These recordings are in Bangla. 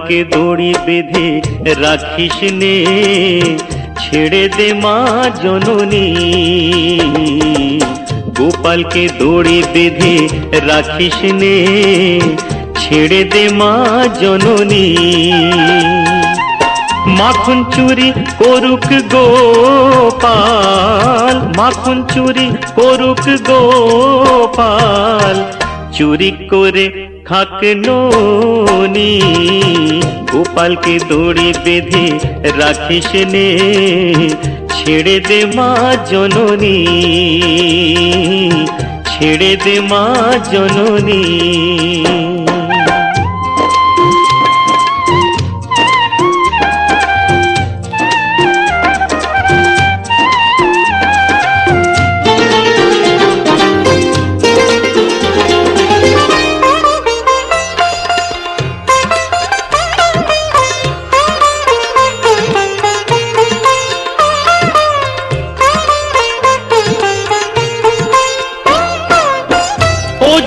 গোপালকে দড়ি বেঁধে রাখিস নে, ছেড়ে দে মা জননী। গোপালকে দড়ি বেঁধে রাখিস নে, ছেড়ে দে মা জননী। মাখন চুরি করুক গোপাল, মাখন চুরি করুক গোপাল, চুরি করে খাক ননি। গোপালকে দড়ি বেঁধে রাখিস নে, ছেড়ে দে মা জননী, ছেড়ে দে মা জননী।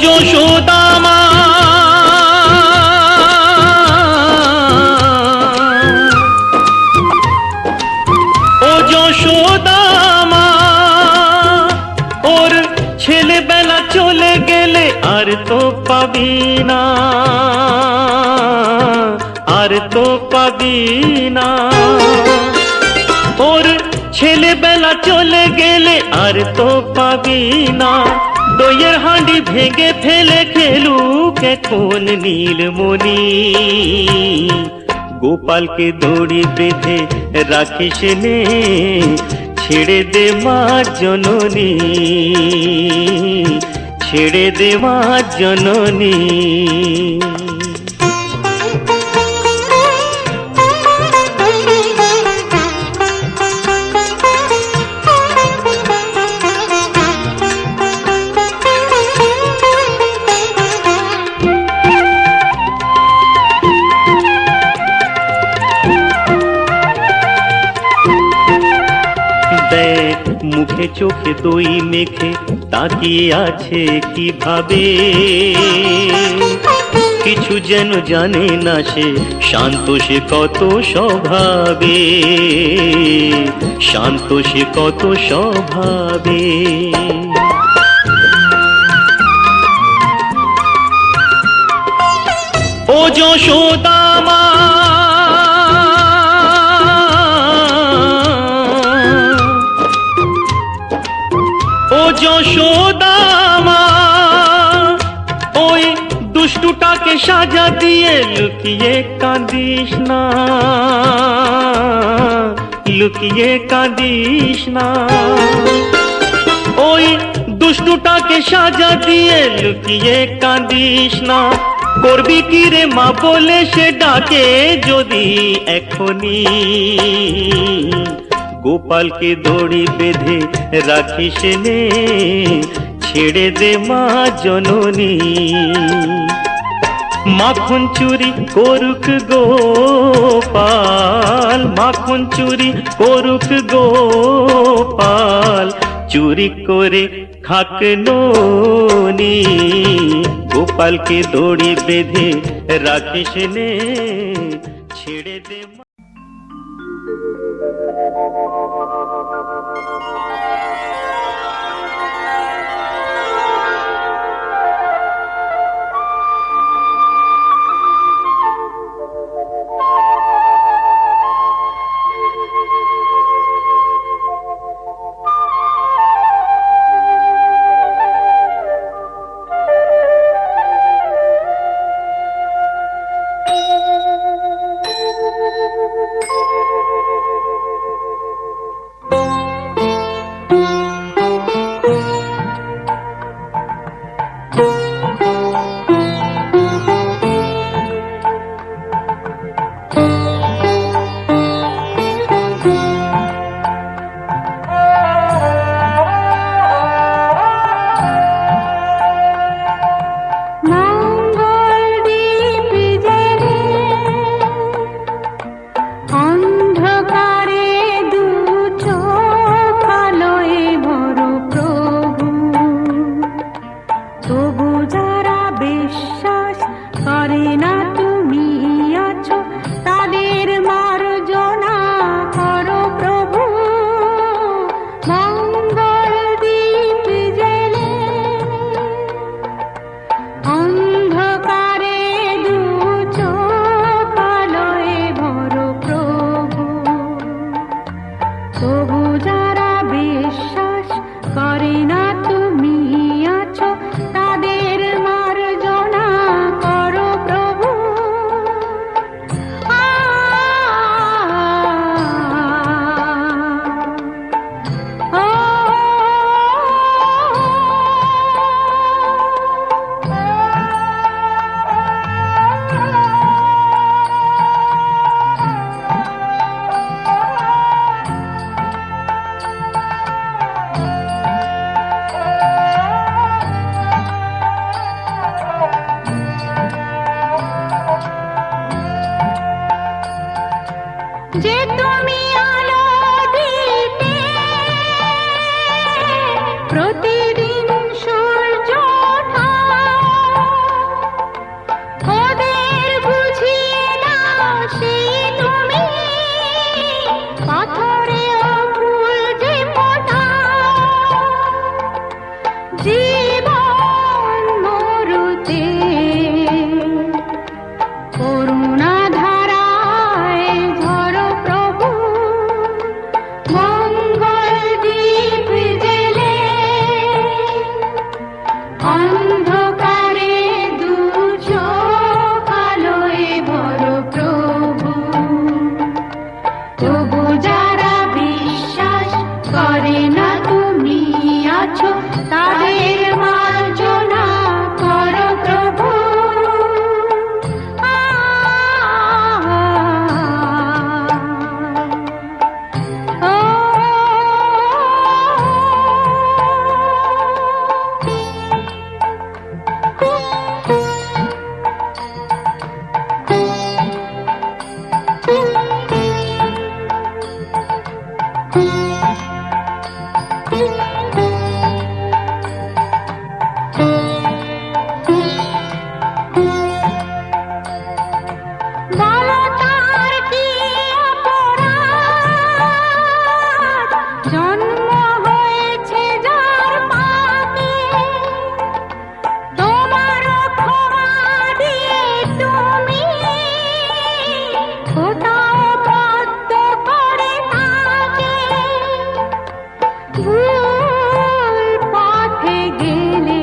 যশোদা মা, ও যশোদা মা, ওর ছেলেবেলা চলে গেলে আর তো পাবি না, আর তো পাবি না। ওর ছেলেবেলা চলে গেলে আর তো পাবি না। দইয়ের হাঁড়ি ভেঙে ফেলে খেলুক এখন নীলমণি। গোপালকে দড়ি বেঁধে রাখিস নে, ছেড়ে দে মা জননী, ছেড়ে দে মা জননী। মুখে চোখে দই মেখে তাকিয়ে আছে কিভাবে, কিছু যেন জানে না সে, শান্ত সে কত স্বভাবে, শান্ত সে কত স্বভাবে। ও যশোদা মা, ও যশোদা মা, ওই দুষ্টুটাকে সাজা দিয়ে লুকিয়ে কাঁদিস না, লুকিয়ে কাঁদিস না। ওই দুষ্টুটাকে সাজা দিয়ে লুকিয়ে কাঁদিস না। করবি কি রে মা বলে সে ডাকে যদি এখনি। গোপালকে দড়ি বেঁধে রাখিস নে, ছেড়ে দে মা জননী। মাখন চুরি করুক গোপাল, মাখন চুরি করুক গোপাল, চুরি করে খাক ননি। গোপালকে দড়ি বেঁধে রাখিস নে, ছেড়ে দে মা। প্রতিদিন সূর্য ওঠা ওদের বুঝিয়ে দাও সেই তুমি পাথরেও ফুল যে ফোটাও জীবন মরুতে করুণা ধারায় ঝরো প্রভু মঙ্গল দীপ জেলে অন্ধকারে দু চোখ আলোয় ভরো প্রভু তবু যারা বিশ্বাস করে না তুমি আছো তাদের মার্জনা করো প্রভু বলো তার কি অপরাধ জন্ম হয়েছে যার পাপে তোমার ক্ষমা দিয়ে তুমি কোথাও বদ্ধ করে থাকে ভুল পথে গেলে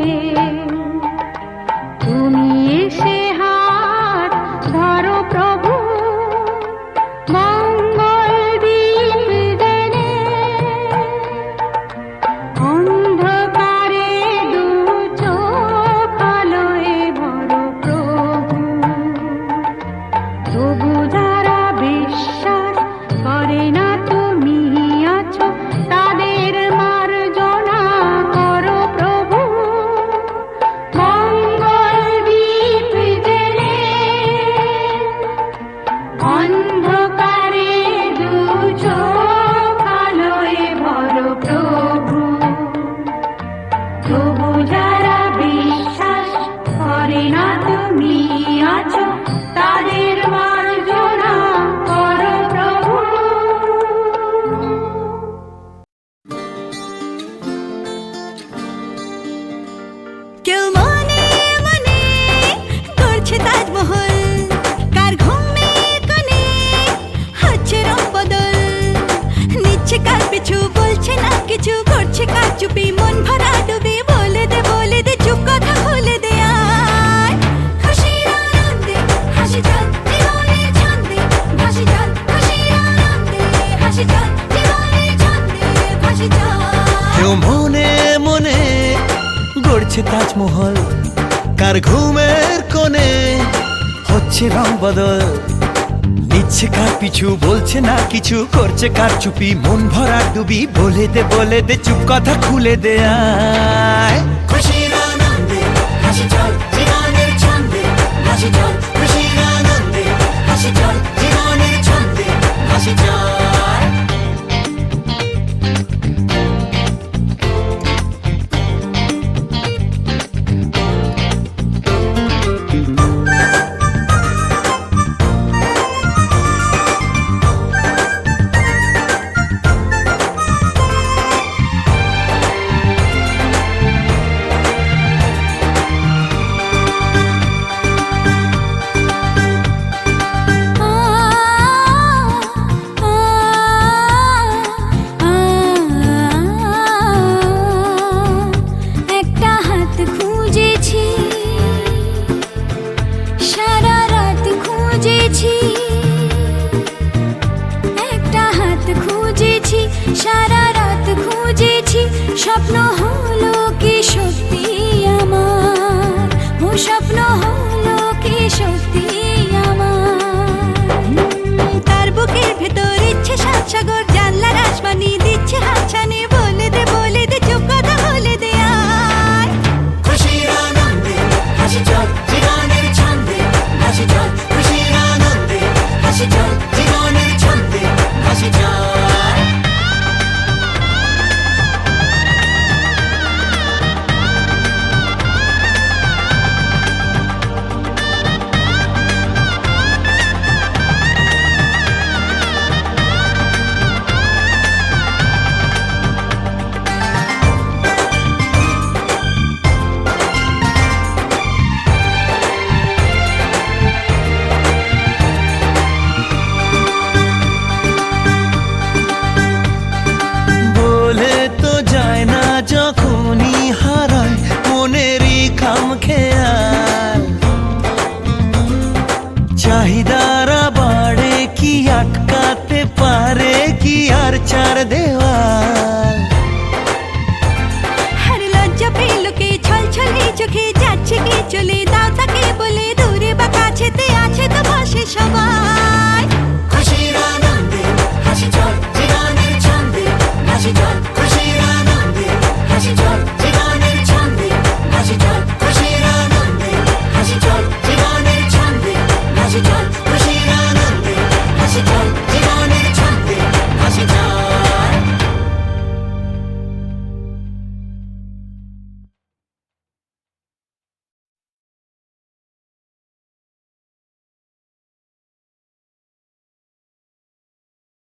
তুমি এসে হাত ধরো প্রভু মঙ্গল দীপ জেলে অন্ধকারে দু চোখ আলোয় ভরো প্রভু তবু যারা বিশ্বাস করে না তুমি আছো তাদের মার্জনা করো প্রভু মঙ্গল দীপ জেলে অন্ধকারে দু চোখ আলোয় ভরো প্রভু তবু যারা বিশ্বাস করে না তুমি আছো তাদের মার্জনা করো প্রভু কেউ মনে মনে করছে তাজমহল কার ঘুমের কোণে হচ্ছে রং বদল নিচ্ছে কার পিছু বলছে না কিছু করছে কার চুপি মন ভরা ডুবে বলে দে চুপ কথা খুলে দে আয় খুশির আনন্দে হাসি চল জীবনের ছন্দে ভাসি চল খুশির আনন্দে হাসি চল জীবনের ছন্দে ভাসি চল কেউ মনে মনে গড়ছে তাজমহল কার ঘুমের কোণে হচ্ছে রং বদল নিচ্ছে কার পিছু বলছে না কিছু করছে কার চুপি মন ভরা ডুবি বলে দে চুপ কথা খুলে দে আয় খুশির আনন্দে হাসি চল জীবনের ছন্দে হাসি চল খুশির আনন্দে হাসি চল জীবনের ছন্দে হাসি চল সারা রাত খুঁজেছি স্বপ্ন হলো কি সত্যি আমার ও স্বপ্ন হলো কি সত্যি আমার তার বুকের ভেতর ইচ্ছে সাত সাগর জানলার আসমানি দিচ্ছে হাতছানি বলে দে চুপ কথা বলে দে আর খুশির আনন্দে হাসি চল জীবনের ছন্দে হাসি চল খুশির আনন্দে হাসি চল জীবনের ছন্দে হাসি চল চার দেওয়াল। আর লজ্জা পেল কে, ছল ছলে চোখে যাচ্ছে কে চলে, দাও তাকে বলে দূরে বা কাছেতে আছে তো পাশে সবাই।